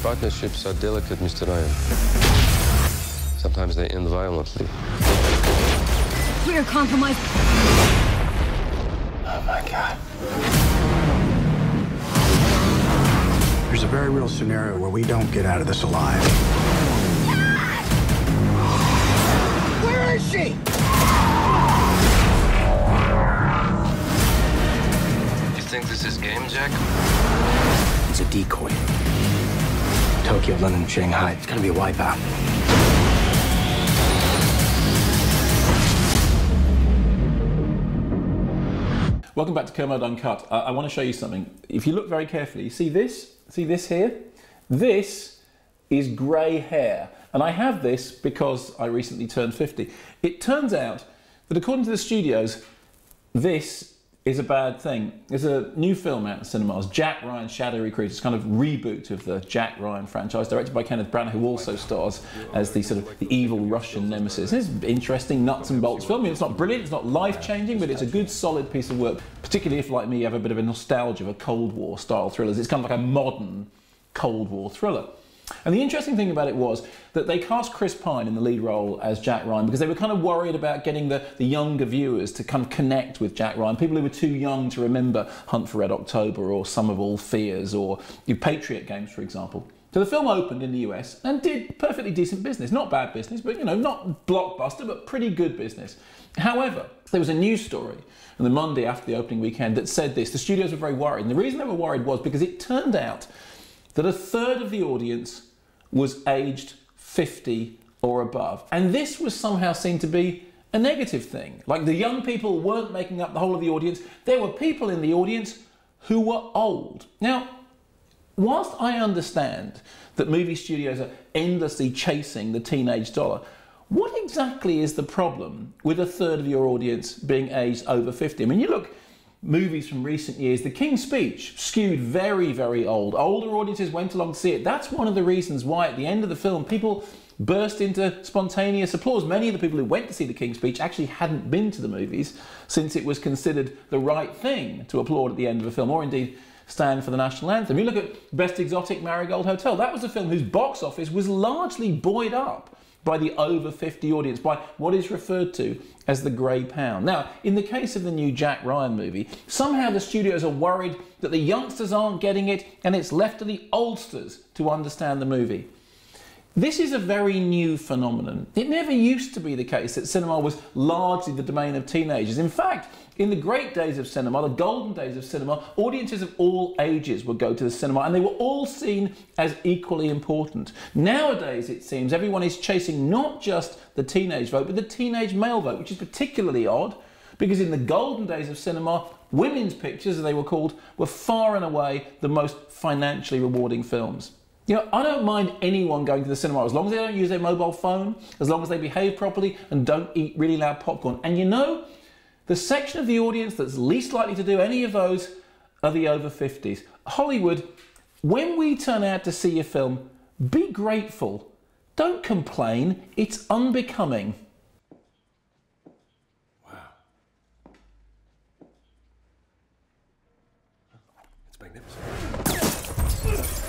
Partnerships are delicate, Mr. Ryan. Sometimes they end violently. We are compromised. Oh my God. There's a very real scenario where we don't get out of this alive. Where is she? You think this is game, Jack? It's a decoy. Tokyo, London, Shanghai. It's gonna be a wipeout. Welcome back to Kermode Uncut. I want to show you something. If you look very carefully, you see this? See this here? This is grey hair. And I have this because I recently turned 50. It turns out that according to the studios, this is a bad thing. There's a new film out in cinemas, Jack Ryan's Shadow Recruit. It's kind of reboot of the Jack Ryan franchise, directed by Kenneth Branagh, who also stars as the sort of the evil Russian nemesis. It's an interesting nuts and bolts film. I mean, it's not brilliant, it's not life-changing, but it's a good, solid piece of work, particularly if, like me, you have a bit of a nostalgia for Cold War style thrillers. It's kind of like a modern Cold War thriller. And the interesting thing about it was that they cast Chris Pine in the lead role as Jack Ryan because they were kind of worried about getting the younger viewers to kind of connect with Jack Ryan, people who were too young to remember Hunt for Red October or Sum of All Fears or the Patriot Games, for example. So the film opened in the US and did perfectly decent business. Not bad business, but, you know, not blockbuster, but pretty good business. However, there was a news story on the Monday after the opening weekend that said this. The studios were very worried. And the reason they were worried was because it turned out that a third of the audience was aged 50 or above. And this was somehow seen to be a negative thing. Like, the young people weren't making up the whole of the audience. There were people in the audience who were old. Now, whilst I understand that movie studios are endlessly chasing the teenage dollar, what exactly is the problem with a third of your audience being aged over 50? I mean, you look movies from recent years, The King's Speech skewed very, very old. Older audiences went along to see it. That's one of the reasons why at the end of the film people burst into spontaneous applause. Many of the people who went to see The King's Speech actually hadn't been to the movies since it was considered the right thing to applaud at the end of a film, or indeed stand for the national anthem. You look at Best Exotic Marigold Hotel. That was a film whose box office was largely buoyed up by the over 50 audience, by what is referred to as the grey pound. Now, in the case of the new Jack Ryan movie, somehow the studios are worried that the youngsters aren't getting it and it's left to the oldsters to understand the movie. This is a very new phenomenon. It never used to be the case that cinema was largely the domain of teenagers. In fact, in the great days of cinema, the golden days of cinema, audiences of all ages would go to the cinema and they were all seen as equally important. Nowadays, it seems, everyone is chasing not just the teenage vote, but the teenage male vote, which is particularly odd because in the golden days of cinema, women's pictures, as they were called, were far and away the most financially rewarding films. You know, I don't mind anyone going to the cinema as long as they don't use their mobile phone, as long as they behave properly and don't eat really loud popcorn. And you know, the section of the audience that's least likely to do any of those are the over 50s. Hollywood, when we turn out to see your film, be grateful. Don't complain. It's unbecoming. Wow. It's magnificent.